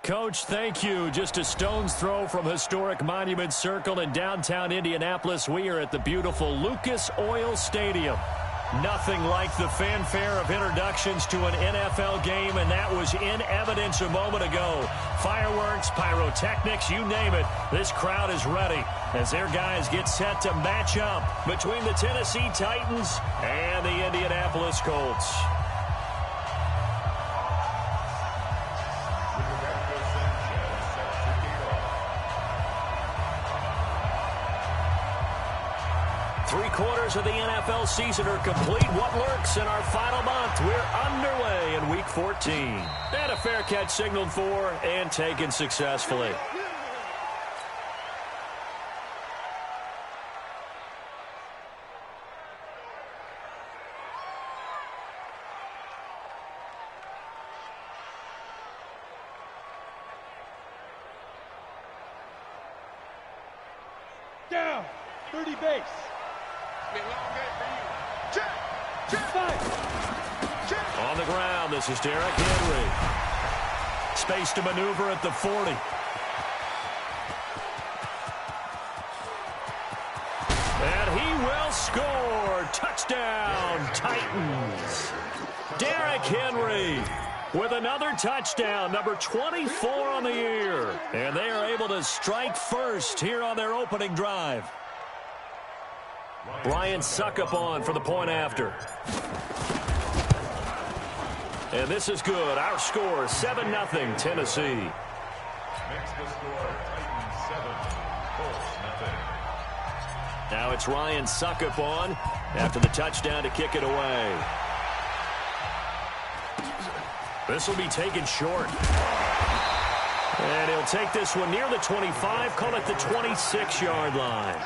Coach, thank you. Just a stone's throw from historic Monument Circle in downtown Indianapolis. We are at the beautiful Lucas Oil Stadium. Nothing like the fanfare of introductions to an NFL game, and that was in evidence a moment ago. Fireworks, pyrotechnics, you name it. This crowd is ready as their guys get set to match up between the Tennessee Titans and the Indianapolis Colts. Three-quarters of the NFL season are complete. What lurks in our final month? We're underway in Week 14. And a fair catch signaled for and taken successfully. Down, 30 base. On the ground, this is Derrick Henry. Space to maneuver at the 40. And he will score. Touchdown, Titans. Derrick Henry with another touchdown, number 24 on the year. And they are able to strike first here on their opening drive. Brian Suckup on for the point after. And this is good. Our score, 7-0, Tennessee. Makes the score, Titans 7, Colts nothing. Now it's Ryan Suckup on after the touchdown to kick it away. This will be taken short. And he'll take this one near the 25, call it the 26-yard line.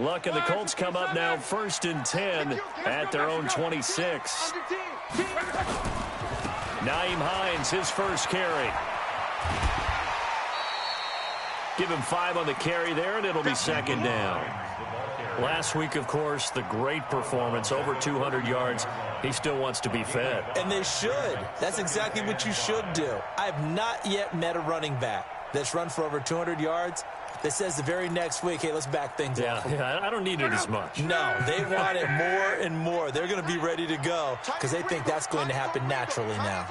Luck and the Colts come up now 1st and 10 at their own 26. Nyheim Hines, his first carry. Give him 5 on the carry there, and it'll be 2nd down. Last week, of course, the great performance, over 200 yards. He still wants to be fed. And they should. That's exactly what you should do. I have not yet met a running back that's run for over 200 yards that says the very next week, hey, let's back things up. Yeah, I don't need it as much. No, they want it more and more. They're going to be ready to go because they think that's going to happen naturally now.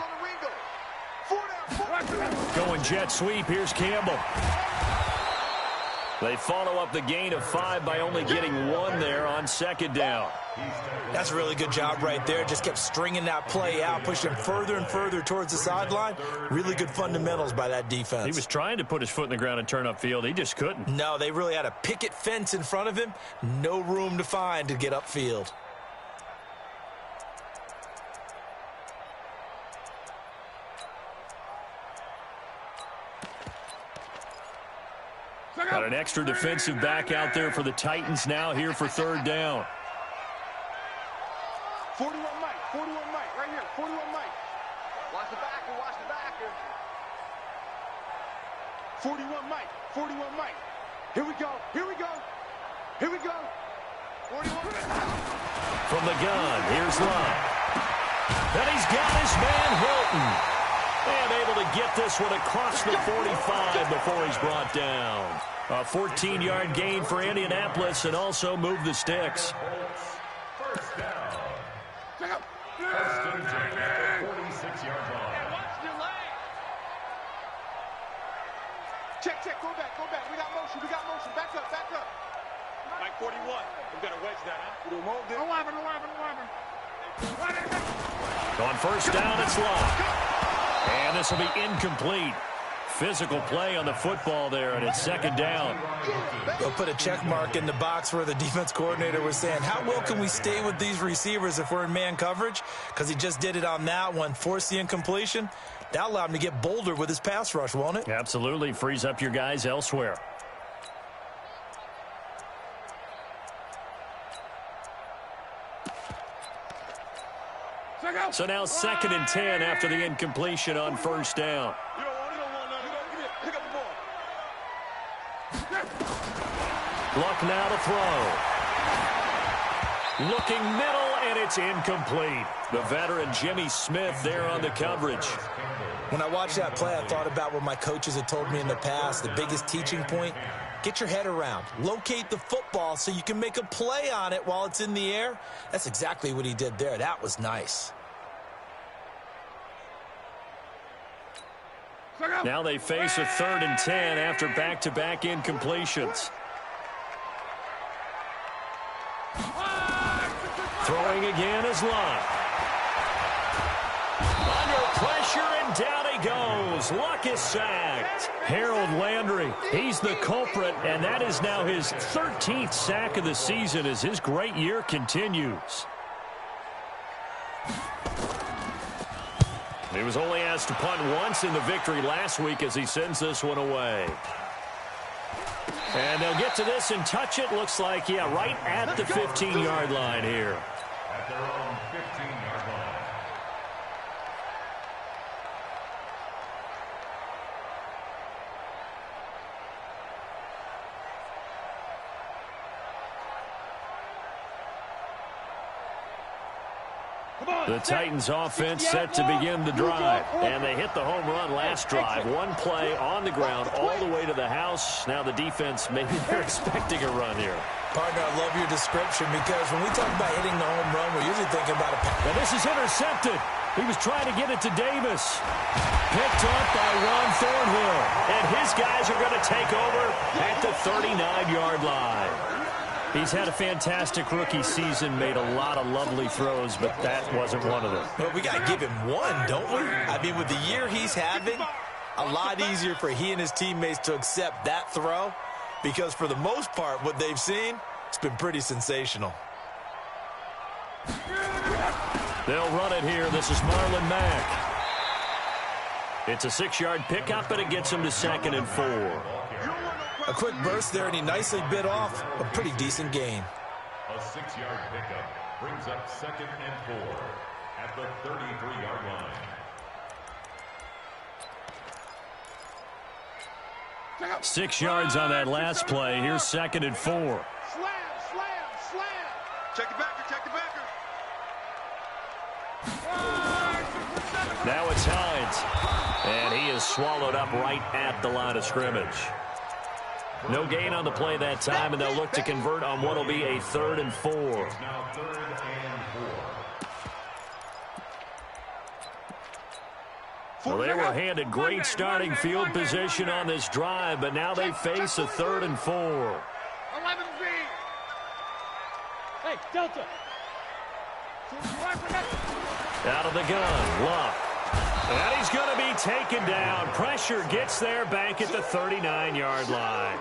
Going jet sweep. Here's Campbell. They follow up the gain of 5 by only getting 1 there on 2nd down. That's a really good job right there. Just kept stringing that play out, pushing further and further towards the sideline. Really good fundamentals by that defense. He was trying to put his foot in the ground and turn upfield. He just couldn't. No, they really had a picket fence in front of him. No room to find to get upfield. Got an extra defensive back out there for the Titans now here for 3rd down. 41 Mike, right here, 41 Mike. Watch the backer, watch the backer. 41 Mike. Here we go. 41. From the gun, here's Love. And he's got his man Hilton. And able to get this one across the 45 before he's brought down. A 14-yard gain for Indianapolis and also move the sticks. First down. First and 10 at the 46-yard line. Check, go back. We got motion. Back up. Mike 41. We've got to wedge that, huh? 11. On 1st down, it's Love. And this will be incomplete. Physical play on the football there, and it's second down. They'll put a check mark in the box where the defense coordinator was saying, how well can we stay with these receivers if we're in man coverage? Because he just did it on that one, forced the incompletion. That allowed him to get bolder with his pass rush, won't it? Absolutely. Frees up your guys elsewhere. So now 2nd and 10 after the incompletion on first down. Luck now to throw. Looking middle, and it's incomplete. The veteran Jimmy Smith there on the coverage. When I watched that play, I thought about what my coaches had told me in the past. The biggest teaching point, get your head around. Locate the football so you can make a play on it while it's in the air. That's exactly what he did there. That was nice. Now they face a 3rd and 10 after back-to-back incompletions. Throwing again is Luck. Under pressure, and down he goes. Luck is sacked. Harold Landry, he's the culprit, and that is now his 13th sack of the season as his great year continues. He was only asked to punt once in the victory last week as he sends this one away. And they'll get to this and touch it. Looks like, yeah, right at the 15-yard line here. At their own 15-yard line. The Titans offense set to begin the drive. And they hit the home run last drive. One play on the ground all the way to the house. Now the defense, maybe they're expecting a run here. Partner, I love your description because when we talk about hitting the home run, we're usually thinking about a pass. Now this is intercepted. He was trying to get it to Davis. Picked up by Ron Thornhill. And his guys are going to take over at the 39-yard line. He's had a fantastic rookie season, made a lot of lovely throws, but that wasn't one of them. Well, we got to give him one, don't we? I mean, with the year he's having, a lot easier for he and his teammates to accept that throw because for the most part, what they've seen, it's been pretty sensational. They'll run it here. This is Marlon Mack. It's a 6-yard pickup, and it gets him to 2nd and 4. A quick burst there, and he nicely bit off a pretty decent gain. A 6-yard pickup brings up 2nd and 4 at the 33-yard line. 6 yards on that last play. Here's 2nd and 4. Slam, slam, slam. Check it backer, check it backer. Now it's Hines. And he is swallowed up right at the line of scrimmage. No gain on the play that time, and they'll look to convert on what will be a 3rd and 4. Now 3rd and 4. Well, they were handed great starting field position on this drive, but now they face a 3rd and 4. 11 feet. Hey, Delta. Out of the gun, Luck. And he's going to be taken down. Pressure gets there back at the 39-yard line.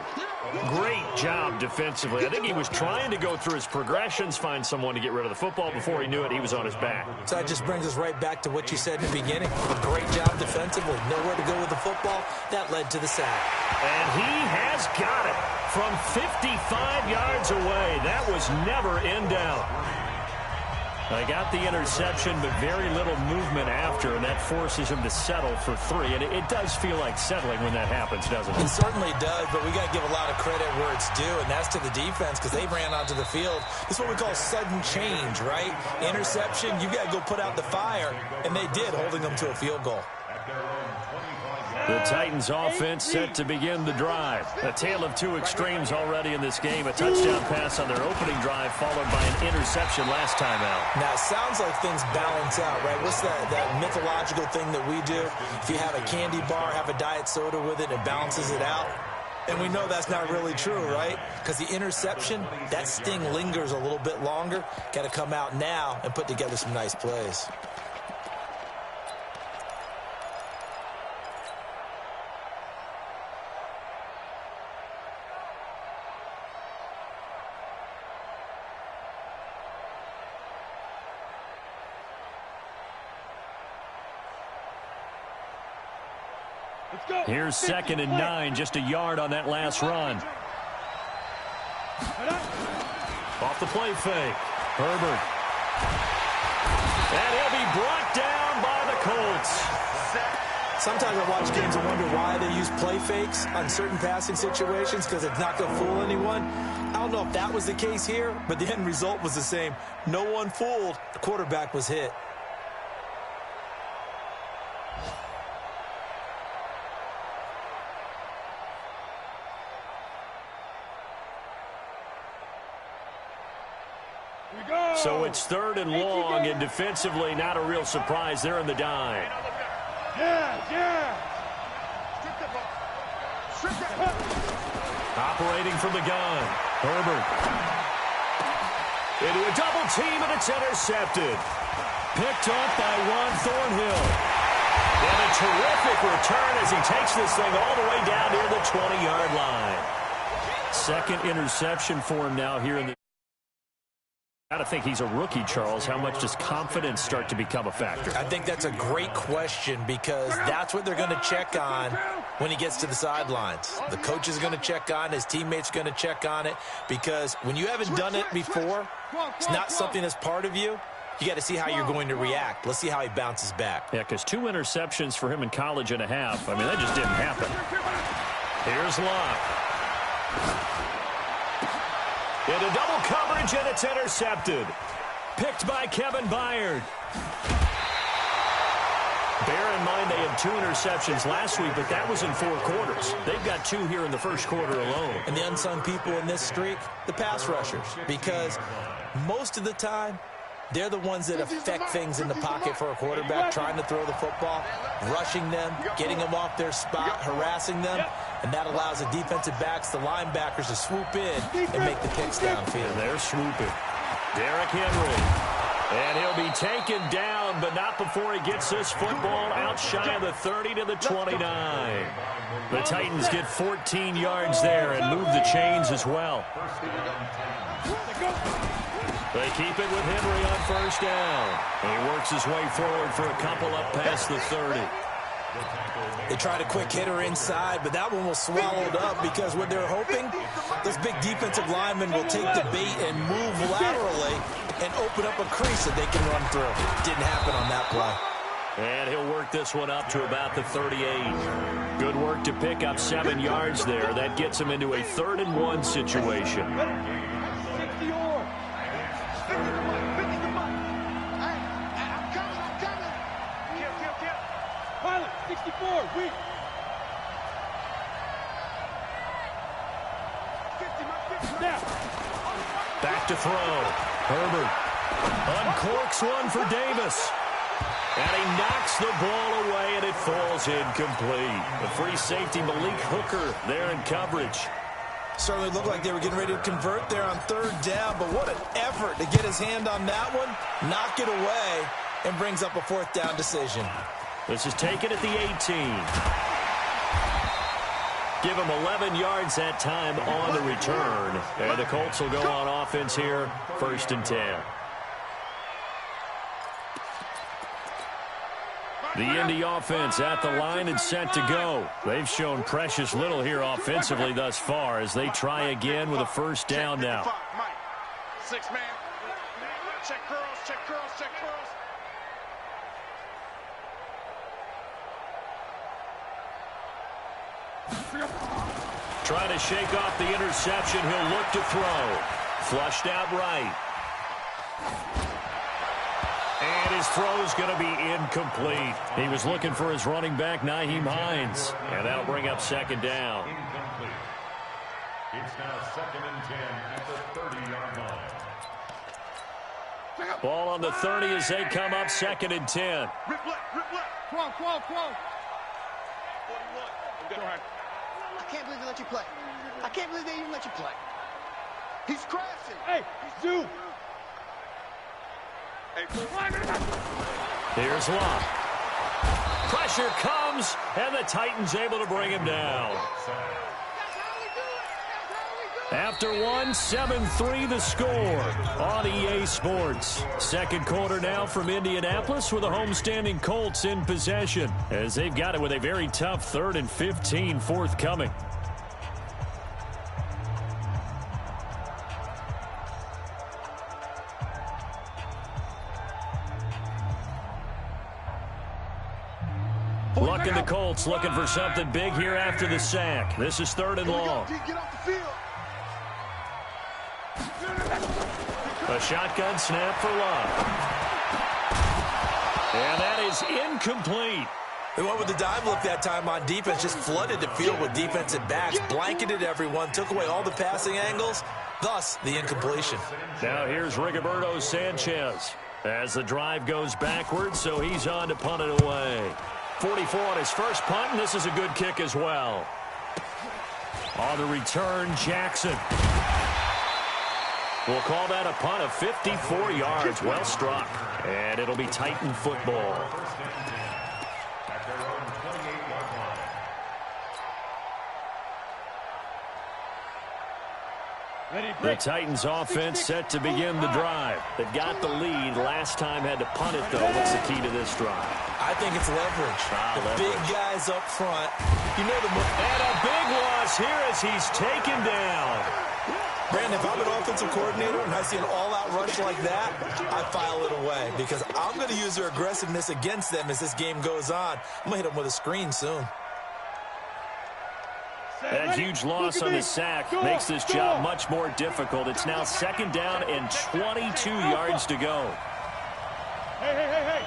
Great job defensively. I think he was trying to go through his progressions, find someone to get rid of the football. Before he knew it, he was on his back. So that just brings us right back to what you said in the beginning. A great job defensively. Nowhere to go with the football. That led to the sack. And he has got it from 55 yards away. That was never in doubt. I got the interception, but very little movement after, and that forces him to settle for 3. And it does feel like settling when that happens, doesn't it? It certainly does, but we got to give a lot of credit where it's due, and that's to the defense because they ran onto the field. This is what we call sudden change, right? Interception, you got to go put out the fire, and they did, holding them to a field goal. The Titans offense set to begin the drive. A tale of two extremes already in this game. A touchdown pass on their opening drive followed by an interception last time out. Now, it sounds like things balance out, right? What's that mythological thing that we do? If you have a candy bar, have a diet soda with it, it balances it out. And we know that's not really true, right? Because the interception, that sting lingers a little bit longer. Got to come out now and put together some nice plays. Here's 2nd and 9, just a yard on that last run. Off the play fake. Herbert. And he'll be brought down by the Colts. Sometimes I watch games and wonder why they use play fakes on certain passing situations, because it's not going to fool anyone. I don't know if that was the case here, but the end result was the same. No one fooled. The quarterback was hit. So it's 3rd and long, and defensively not a real surprise. They're in the dime. Operating from the gun. Herbert. Into a double team, and it's intercepted. Picked up by Juan Thornhill. And a terrific return as he takes this thing all the way down near the 20-yard line. 2nd interception for him now here in the... Got to think he's a rookie, Charles. How much does confidence start to become a factor? I think that's a great question, because that's what they're going to check on when he gets to the sidelines. The coach is going to check on, his teammates are going to check on it, because when you haven't done it before, it's not something that's part of you. You got to see how you're going to react. Let's see how he bounces back. Yeah, because 2 interceptions for him in college and a half. I mean, that just didn't happen. Here's Locke. Into double coverage, and it's intercepted. Picked by Kevin Byard. Bear in mind they had 2 interceptions last week, but that was in 4 quarters. They've got 2 here in the first quarter alone. And the unsung people in this streak, the pass rushers, because most of the time, they're the ones that affect things in the pocket for a quarterback, trying to throw the football, rushing them, getting them off their spot, harassing them, and that allows the defensive backs, the linebackers, to swoop in and make the picks downfield. And they're swooping. Derrick Henry. And he'll be taken down, but not before he gets this football out shy of the 30 to the 29. The Titans get 14 yards there and move the chains as well. They keep it with Henry on first down. And he works his way forward for a couple up past the 30. They tried a quick hitter inside, but that one was swallowed up, because what they're hoping, those big defensive linemen will take the bait and move laterally and open up a crease that they can run through. Didn't happen on that play. And he'll work this one up to about the 38. Good work to pick up 7 yards there. That gets him into a 3rd and 1 situation. Pilot, 64, weak. 50, now. Back to throw. Herbert uncorks one for Davis. And he knocks the ball away, and it falls incomplete. The free safety, Malik Hooker, there in coverage. Certainly looked like they were getting ready to convert there on 3rd down, but what an effort to get his hand on that one, knock it away, and brings up a 4th down decision. This is taken at the 18. Give him 11 yards that time on the return. And the Colts will go on offense here, 1st and 10. The Indy offense at the line and set to go. They've shown precious little here offensively thus far as they try again with a 1st down now. 6 man. Check curls, check curls, check curls. Trying to shake off the interception. He'll look to throw. Flushed out right. And his throw's going to be incomplete. He was looking for his running back, Nyheim Hines. And that'll bring up 2nd down. Incomplete. It's now 2nd and 10 at the 30-yard line. Ball on the 30 as they come up, 2nd and 10. Rip left. Come on. 41. Go ahead. I can't believe they let you play. I can't believe they even let you play. He's crashing. Hey, he's due. Here's Locke. Pressure comes, and the Titans able to bring him down. That's how we do it. That's how we do After one, 7-3 the score on EA Sports. Second quarter now from Indianapolis with the homestanding Colts in possession, as they've got it with a very tough 3rd and 15 forthcoming. Looking the Colts, looking for something big here after the sack. This is 3rd and long. Get off the field. A shotgun snap for Love. And that is incomplete. They went with the dive look that time on defense, just flooded the field with defensive backs, blanketed everyone, took away all the passing angles, thus the incompletion. Now here's Rigoberto Sanchez as the drive goes backwards, so he's on to punt it away. 44 on his first punt, and this is a good kick as well. On the return, Jackson. We'll call that a punt of 54 yards. Well struck. And it'll be Titan football. The Titans offense set to begin the drive. They've got the lead. Last time had to punt it, though. What's the key to this drive? I think it's leverage. The big guys up front. You know and a big loss here as he's taken down. Brandon, if I'm an offensive coordinator and I see an all-out rush like that, I file it away because I'm going to use their aggressiveness against them as this game goes on. I'm going to hit them with a screen soon. That huge loss on the sack makes this job much more difficult. It's now 2nd down and 22 yards to go. Hey.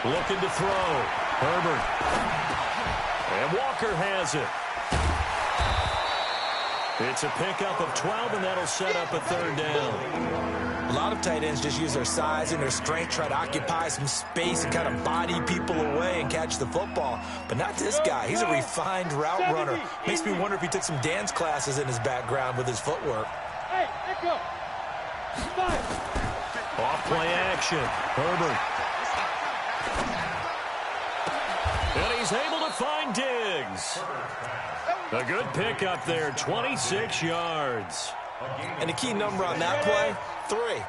Looking to throw. Herbert. And Walker has it. It's a pickup of 12, and that'll set up a 3rd down. A lot of tight ends just use their size and their strength, try to occupy some space and kind of body people away and catch the football. But not this guy. He's a refined route runner. Makes me wonder if he took some dance classes in his background with his footwork. Hey, echo. Off play action. Herbert. And he's able to find Diggs. A good pickup there, 26 yards. And the key number on that play, 3.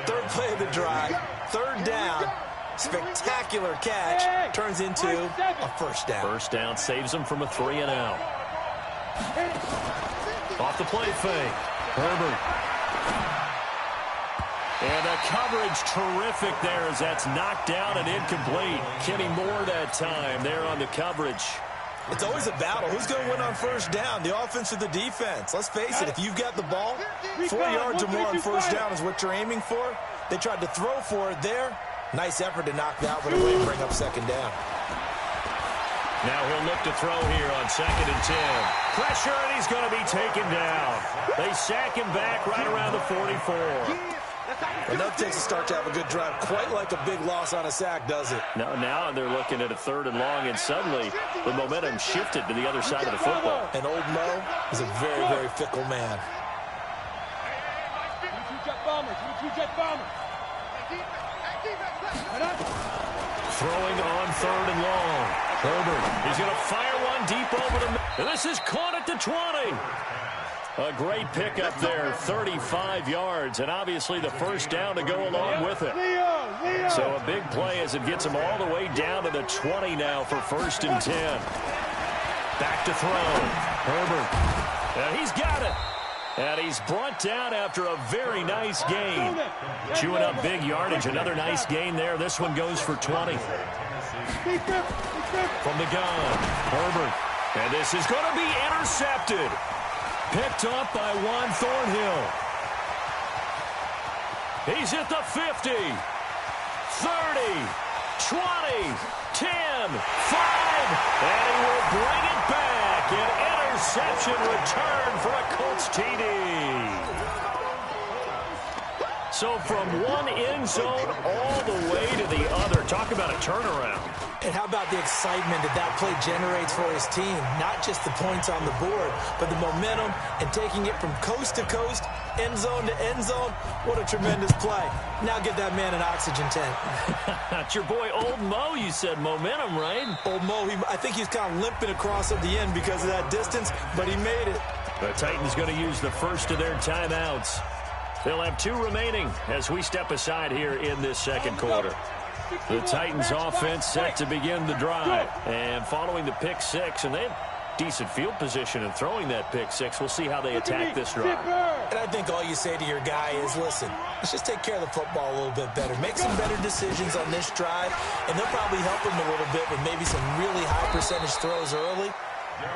3rd play of the drive, 3rd down, spectacular catch, turns into a 1st down. 1st down saves him from a 3 and out. Off the play fake, Herbert. And the coverage terrific there as that's knocked down and incomplete. Kenny Moore that time there on the coverage. It's always a battle. Who's going to win on 1st down, the offense or the defense? Let's face it, if you've got the ball, 4 yards or more on 1st down is what you're aiming for. They tried to throw for it there. Nice effort to knock that one away and bring up 2nd down. Now he'll look to throw here on 2nd and 10. Pressure, and he's going to be taken down. They sack him back right around the 44. Enough takes to start to have a good drive. Quite like a big loss on a sack, does it? Now they're looking at a 3rd and long, and suddenly the momentum shifted to the other side of the football. And old Mo is a very, very fickle man. Throwing on 3rd and long. Herbert, he's going to fire one deep over the middle. This is caught at the 20. A great pickup there, 35 yards, and obviously the 1st down to go along with it. So a big play as it gets him all the way down to the 20 now for 1st and 10. Back to throw. Herbert. And he's got it. And he's brought down after a very nice gain. Chewing up big yardage. Another nice gain there. This one goes for 20. From the gun, Herbert. And this is going to be intercepted. Picked up by Juan Thornhill. He's at the 50, 30, 20, 10, 5, and he will bring it back. An interception return for a Colts TD. So from one end zone all the way to the other. Talk about a turnaround. And how about the excitement that play generates for his team? Not just the points on the board, but the momentum and taking it from coast to coast, end zone to end zone. What a tremendous play. Now get that man an oxygen tank. It's your boy Old Mo, you said. Momentum, right? Old Mo, I think he's kind of limping across at the end because of that distance, but he made it. The Titans going to use the first of their timeouts. They'll have 2 remaining as we step aside here in this second quarter. The Titans offense set to begin the drive. And following the pick 6, and they have decent field position in throwing that pick 6. We'll see how they attack this drive. And I think all you say to your guy is, listen, let's just take care of the football a little bit better. Make some better decisions on this drive, and they'll probably help him a little bit with maybe some really high percentage throws early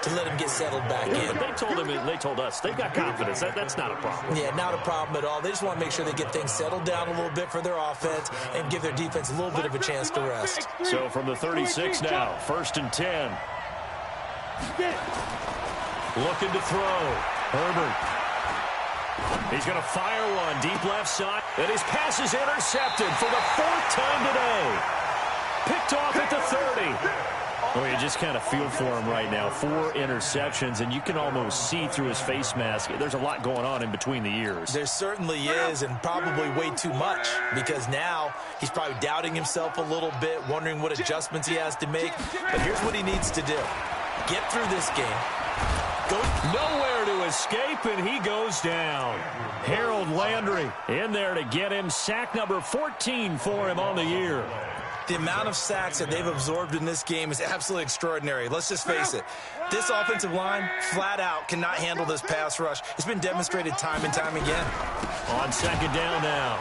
to let him get settled back in. But they told us they've got confidence. That's not a problem. Yeah, not a problem at all. They just want to make sure they get things settled down a little bit for their offense and give their defense a little bit of a chance to rest. So from the 36 now, 1st and 10. Looking to throw. Herbert. He's going to fire one deep left side. And his pass is intercepted for the 4th time today. Picked off at the 30. Well, you just kind of feel for him right now. 4 interceptions, and you can almost see through his face mask. There's a lot going on in between the ears. There certainly is, and probably way too much, because now he's probably doubting himself a little bit, wondering what adjustments he has to make. But here's what he needs to do. Get through this game. Go nowhere to escape, and he goes down. Harold Landry in there to get him. Sack number 14 for him on the year. The amount of sacks that they've absorbed in this game is absolutely extraordinary. Let's just face it. This offensive line, flat out, cannot handle this pass rush. It's been demonstrated time and time again. On 2nd down now,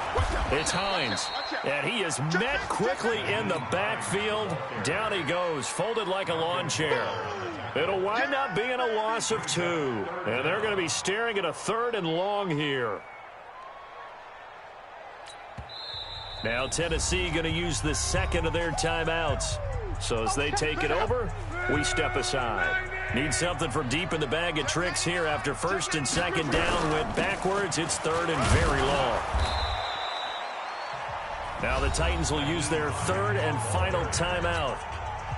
it's Hines. And he is met quickly in the backfield. Down he goes, folded like a lawn chair. It'll wind up being a loss of 2. And they're going to be staring at a 3rd and long here. Now Tennessee going to use the 2nd of their timeouts. So as they take it over, we step aside. Need something from deep in the bag of tricks here after 1st and 2nd down went backwards. It's 3rd and very long. Now the Titans will use their 3rd and final timeout.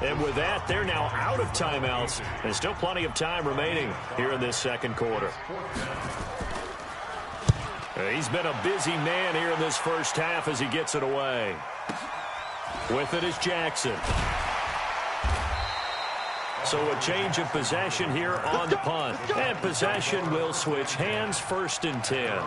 And with that, they're now out of timeouts. There's still plenty of time remaining here in this second quarter. He's been a busy man here in this first half as he gets it away. With it is Jackson. So a change of possession here on the punt. And possession will switch hands, 1st and 10.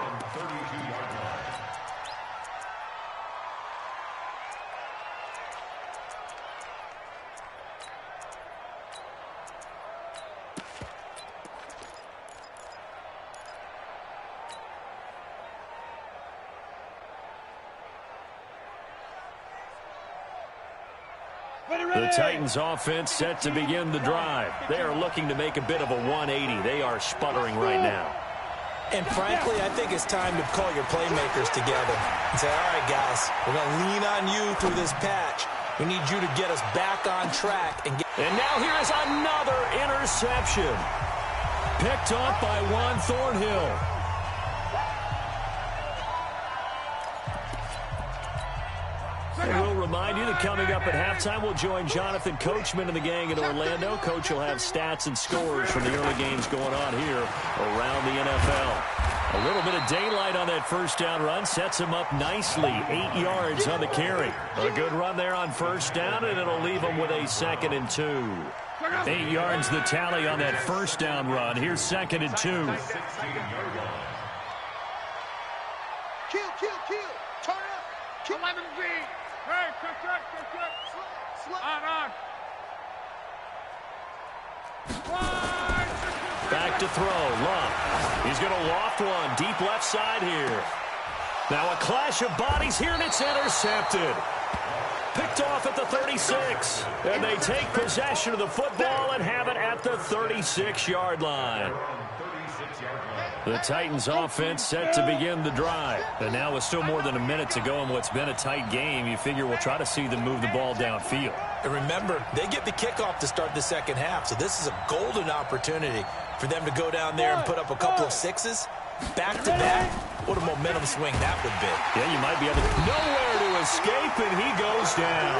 The Titans offense set to begin the drive. They are looking to make a bit of a 180. They are sputtering right now. And frankly, I think it's time to call your playmakers together and say, all right, guys, we're going to lean on you through this patch. We need you to get us back on track. And now here is another interception. Picked off by Juan Thornhill. And we'll remind you that coming up at halftime, we'll join Jonathan Coachman and the gang in Orlando. Coach will have stats and scores from the early games going on here around the NFL. A little bit of daylight on that 1st down run sets him up nicely. 8 yards on the carry. A good run there on 1st down, and it'll leave him with a 2nd and 2. 8 yards the tally on that 1st down run. Here's 2nd and 2. Kill. Turn up. Kill. 11B. Hey, check. On. Back to throw. Luck. He's going to loft one deep left side here. Now a clash of bodies here, and it's intercepted. Picked off at the 36. And they take possession of the football and have it at the 36-yard line. The Titans offense set to begin the drive. And now with still more than a minute to go in what's been a tight game, you figure we'll try to see them move the ball downfield. And remember, they get the kickoff to start the second half, so this is a golden opportunity for them to go down there and put up a couple of 6s. Back-to-back, what a momentum swing that would be. Yeah, you might be able to nowhere to escape, and he goes down.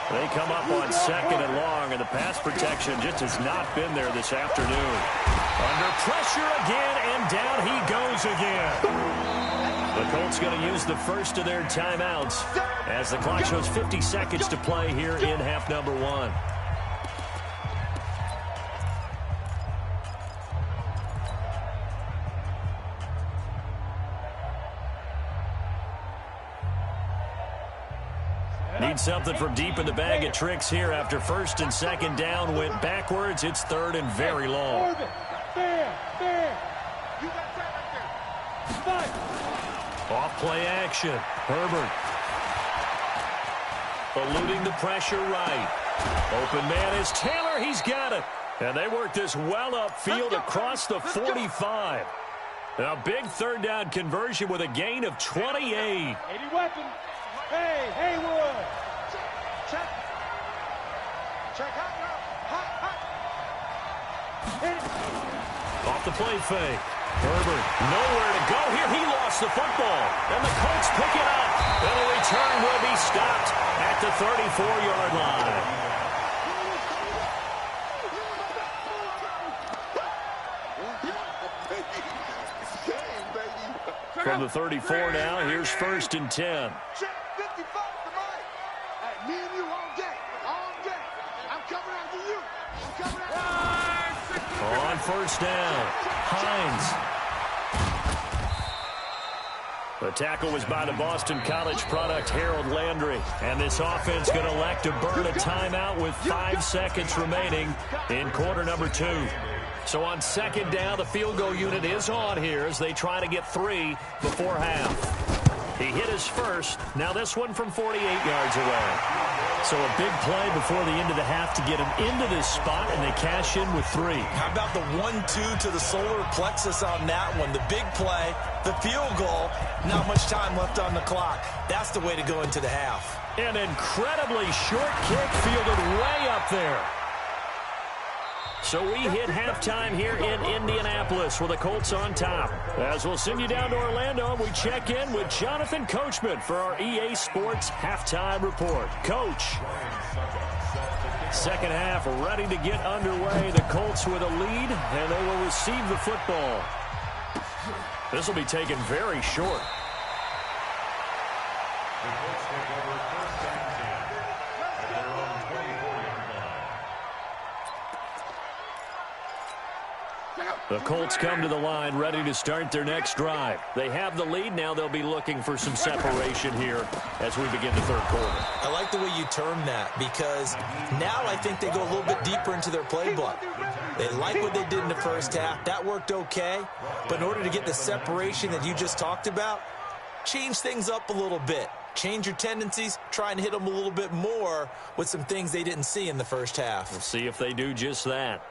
They come up on 2nd and long, and the pass protection just has not been there this afternoon. Under pressure again, and down he goes again. The Colts going to use the first of their timeouts as the clock shows 50 seconds to play here in half number 1. Need something from deep in the bag of tricks here after first and second down went backwards. It's third and very long. Off play action. Herbert. Eluding the pressure right. Open man is Taylor. He's got it. And they work this well upfield across the 45. A big third down conversion with a gain of 28. 80 weapons. Hey, Haywood. Check. Off the play fake. Herbert nowhere to go here. He lost the football. And the Colts pick it up. And the return will be stopped at the 34-yard line. From the 34 now, here's first and 10. Check 55 to Mike. Hey, me and you all day. All day. I'm coming after you. I'm coming after you. On first down, Hines. The tackle was by the Boston College product, Harold Landry. And this offense going to elect to burn a timeout with 5 seconds remaining in quarter number 2. So on second down, the field goal unit is on here as they try to get 3 before half. He hit his first. Now this one from 48 yards away. So a big play before the end of the half to get him into this spot, and they cash in with 3. How about the 1-2 to the solar plexus on that one? The big play, the field goal, not much time left on the clock. That's the way to go into the half. An incredibly short kick fielded way up there. So we hit halftime here in Indianapolis with the Colts on top. As we'll send you down to Orlando, we check in with Jonathan Coachman for our EA Sports Halftime Report. Coach. Second half ready to get underway. The Colts with a lead, and they will receive the football. This will be taken very short. The Colts take over first and 10 at their own 24-yard line. The Colts come to the line ready to start their next drive. They have the lead. Now they'll be looking for some separation here as we begin the third quarter. I like the way you term that because now I think they go a little bit deeper into their playbook. They like what they did in the first half. That worked okay. But in order to get the separation that you just talked about, change things up a little bit. Change your tendencies, try and hit them a little bit more with some things they didn't see in the first half. We'll see if they do just that.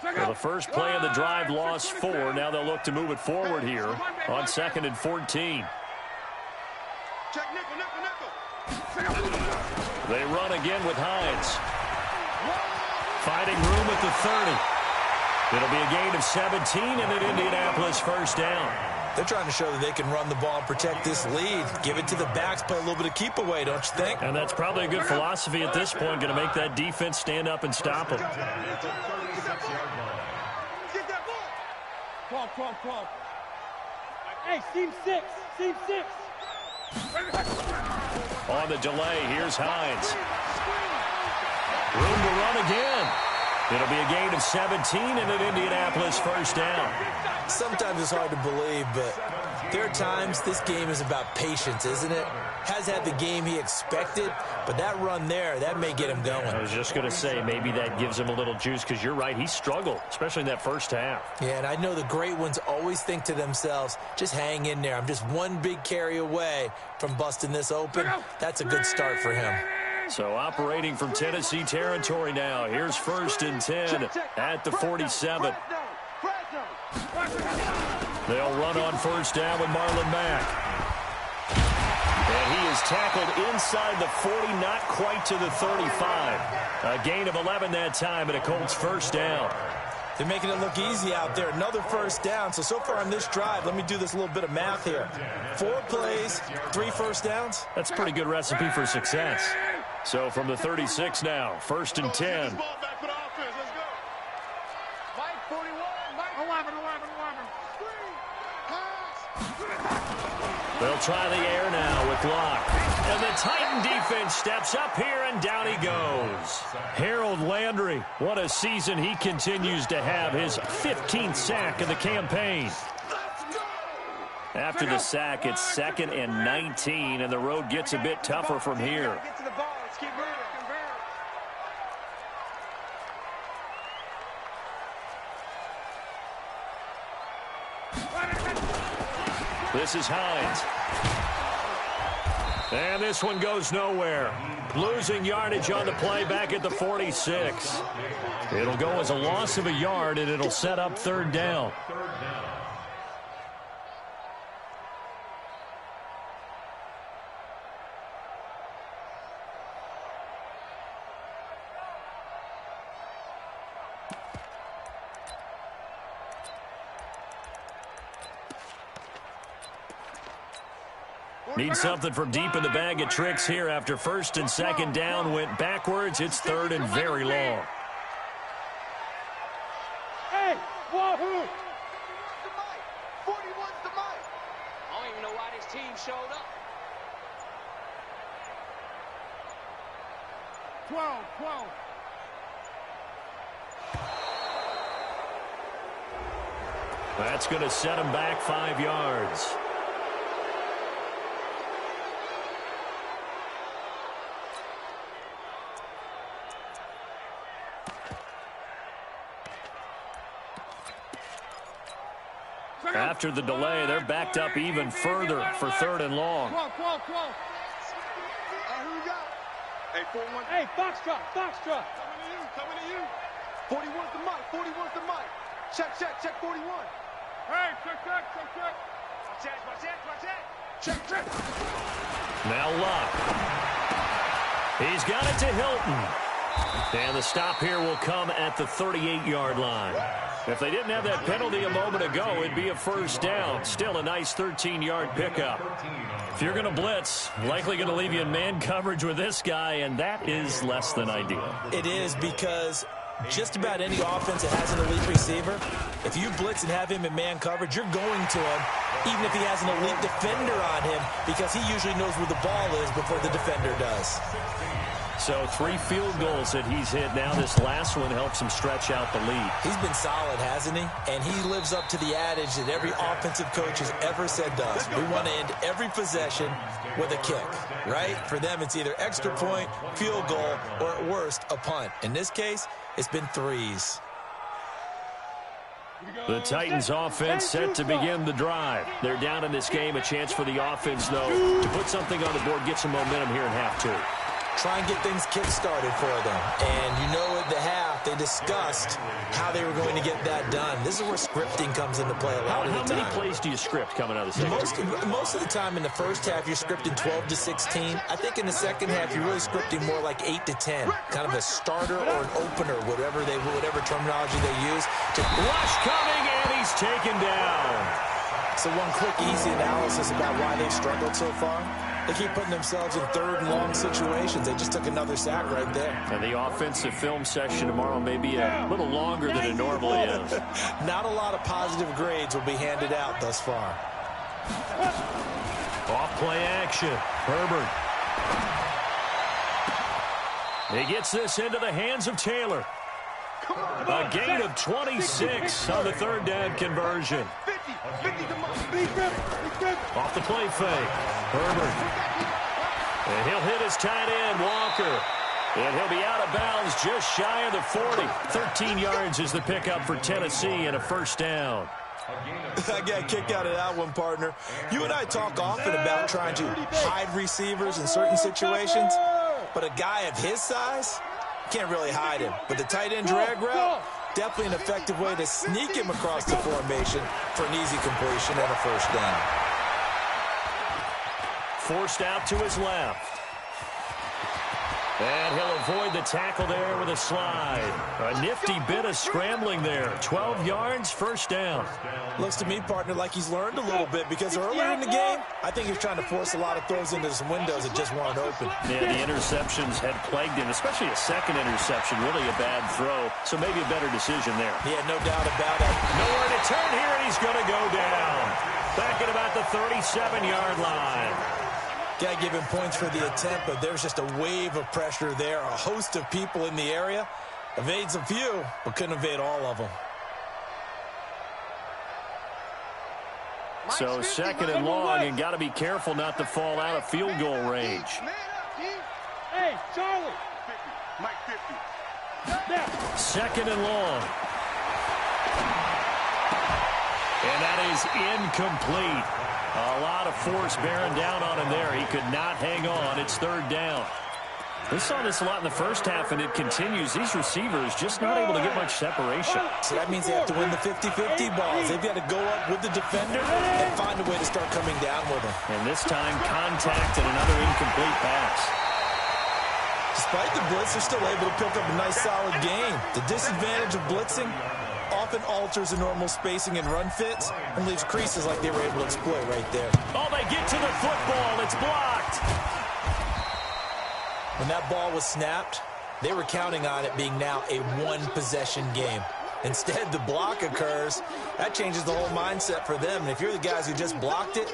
Well, the first play of the drive lost 4. Now they'll look to move it forward here on 2nd and 14. Check nickel. They run again with Hines. Finding room at the 30. It'll be a gain of 17 and an Indianapolis first down. They're trying to show that they can run the ball and protect this lead. Give it to the backs, play a little bit of keep away, don't you think? And that's probably a good philosophy at this point, going to make that defense stand up and stop them. Get that ball. Come. Hey, seam 6. On the delay, here's Hines. Room to run again. It'll be a gain of 17 and an Indianapolis first down. Sometimes it's hard to believe, but there are times this game is about patience, isn't it? Has had the game he expected, but that run there, that may get him going. I was just going to say, maybe that gives him a little juice, because you're right, he struggled, especially in that first half. Yeah, and I know the great ones always think to themselves, just hang in there. I'm just one big carry away from busting this open. That's a good start for him. So operating from Tennessee territory now. Here's first and 10 at the 47. They'll run on first down with Marlon Mack. And he is tackled inside the 40, not quite to the 35. A gain of 11 that time, and a Colts first down. They're making it look easy out there. Another first down. So far on this drive, let me do this little bit of math here. 4 plays, 3 first downs. That's a pretty good recipe for success. So from the 36 now, first and 10. They'll try the air now with Locke. And the Titan defense steps up here, and down he goes. Harold Landry, what a season he continues to have. His 15th sack of the campaign. After the sack, it's 2nd and 19, and the road gets a bit tougher from here. Get to the ball. Let's keep moving. This is Hines. And this one goes nowhere. Losing yardage on the play back at the 46. It'll go as a loss of a yard, and it'll set up 3rd down. Need something from deep in the bag of tricks here after 1st and 2nd down went backwards. It's 3rd and very long. Hey, wahoo! 41's the mic. I don't even know why this team showed up. 12. That's going to set him back 5 yards. After the delay, they're backed up even further for 3rd and long. 12. Hey, who you got? Hey, 4-1. Hey, Foxtrot. Coming to you. 41's the mic. Check, 41. Hey, check. Check. Now Luck. He's got it to Hilton. And the stop here will come at the 38-yard line. If they didn't have that penalty a moment ago, it'd be a 1st down. Still a nice 13-yard pickup. If you're going to blitz, likely going to leave you in man coverage with this guy, and that is less than ideal. It is, because just about any offense that has an elite receiver, if you blitz and have him in man coverage, you're going to him, even if he has an elite defender on him, because he usually knows where the ball is before the defender does. So 3 field goals that he's hit now. This last one helps him stretch out the lead. He's been solid, hasn't he? And he lives up to the adage that every offensive coach has ever said to us. We want to end every possession with a kick, right? For them, it's either extra point, field goal, or at worst, a punt. In this case, it's been 3s. The Titans offense set to begin the drive. They're down in this game. A chance for the offense, though, to put something on the board, get some momentum here in half 2. Try and get things kick-started for them. And you know at the half, they discussed how they were going to get that done. This is where scripting comes into play a lot of the time. How many plays do you script coming out of the second? Most of the time in the first half, you're scripting 12 to 16. I think in the second half, you're really scripting more like 8 to 10. Kind of a starter or an opener, whatever terminology they use. Rush coming, and he's taken down. So one quick, easy analysis about why they've struggled so far. They keep putting themselves in 3rd and long situations. They just took another sack right there. And the offensive film session tomorrow may be a little longer than it normally is. Not a lot of positive grades will be handed out thus far. Off play action. Herbert. He gets this into the hands of Taylor. A gain of 26 on the 3rd down conversion. Off the play fake. Herbert. And he'll hit his tight end, Walker. And he'll be out of bounds just shy of the 40. 13 yards is the pickup for Tennessee and a 1st down. I got kicked out of that one, partner. You and I talk often about trying to hide receivers in certain situations, but a guy of his size can't really hide him. But the tight end drag route, definitely an effective way to sneak him across the formation for an easy completion and a 1st down. Forced out to his left. And he'll avoid the tackle there with a slide. A nifty bit of scrambling there. 12 yards, 1st down. Looks to me, partner, like he's learned a little bit, because earlier in the game, I think he was trying to force a lot of throws into some windows that just weren't open. Yeah, the interceptions had plagued him, especially a second interception. Really a bad throw, so maybe a better decision there. Yeah, no doubt about it. Nowhere to turn here, and he's going to go down. Back at about the 37-yard line. Got to give him points for the attempt, but there's just a wave of pressure there. A host of people in the area. Evades a few, but couldn't evade all of them. So second and long, and got to be careful not to fall out of field goal range. Hey, Charlie. 50. Mike 50. Second and long. And that is incomplete. A lot of force bearing down on him there. He could not hang on. It's third down. We saw this a lot in the first half, and it continues. These receivers just not able to get much separation. So that means they have to win the 50-50 balls. They've got to go up with the defender and find a way to start coming down with him. And this time, contact and another incomplete pass. Despite the blitz, they're still able to pick up a nice, solid game. The disadvantage of blitzing often alters the normal spacing and run fits and leaves creases like they were able to exploit right there. Oh, they get to the football. It's blocked. When that ball was snapped, they were counting on it being now a one-possession game. Instead, the block occurs. That changes the whole mindset for them. And if you're the guys who just blocked it,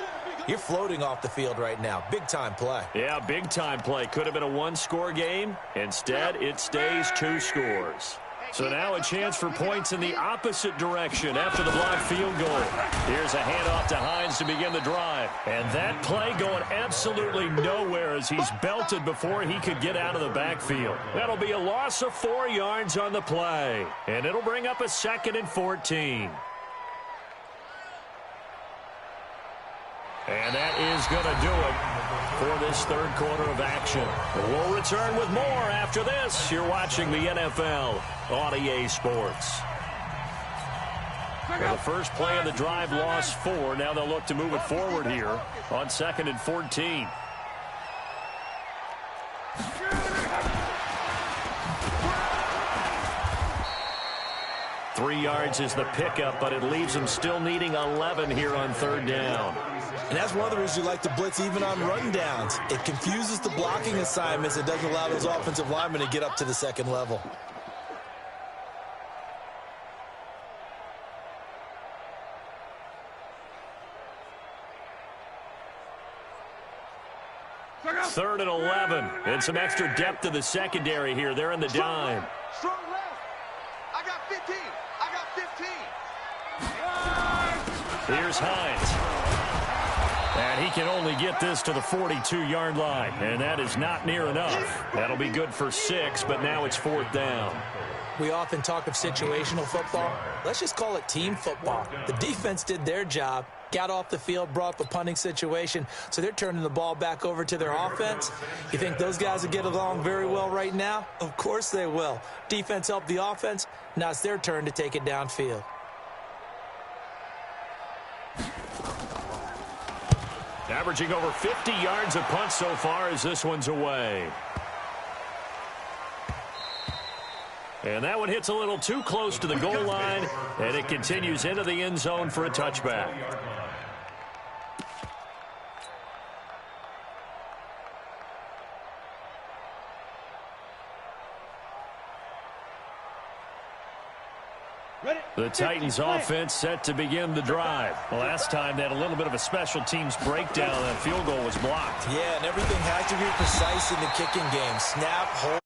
you're floating off the field right now. Big-time play. Yeah, big-time play. Could have been a one-score game. Instead, it stays 2 scores. So now a chance for points in the opposite direction after the blocked field goal. Here's a handoff to Hines to begin the drive. And that play going absolutely nowhere as he's belted before he could get out of the backfield. That'll be a loss of 4 yards on the play. And it'll bring up a 2nd and 14. And that is going to do it for this third quarter of action. We'll return with more after this. You're watching the NFL on EA Sports. Well, the first play of the drive lost 4. Now they'll look to move it forward here on 2nd and 14. Three yards is the pickup, but it leaves them still needing 11 here on third down. And that's one of the reasons you like to blitz even on run downs. It confuses the blocking assignments. It doesn't allow those offensive linemen to get up to the second level. Third and 11. And some extra depth to the secondary here. They're in the dime. Strong left. I got 15. I got 15. Here's Hines. And he can only get this to the 42-yard line. And that is not near enough. That'll be good for 6, but now it's 4th down. We often talk of situational football. Let's just call it team football. The defense did their job, got off the field, brought the punting situation, so they're turning the ball back over to their offense. You think those guys will get along very well right now? Of course they will. Defense helped the offense. Now it's their turn to take it downfield. Averaging over 50 yards a punt so far as this one's away. And that one hits a little too close to the goal line, and it continues into the end zone for a touchback. The Titans offense set to begin the drive. Last time they had a little bit of a special teams breakdown. That field goal was blocked. Yeah, and everything has to be precise in the kicking game. Snap, hold,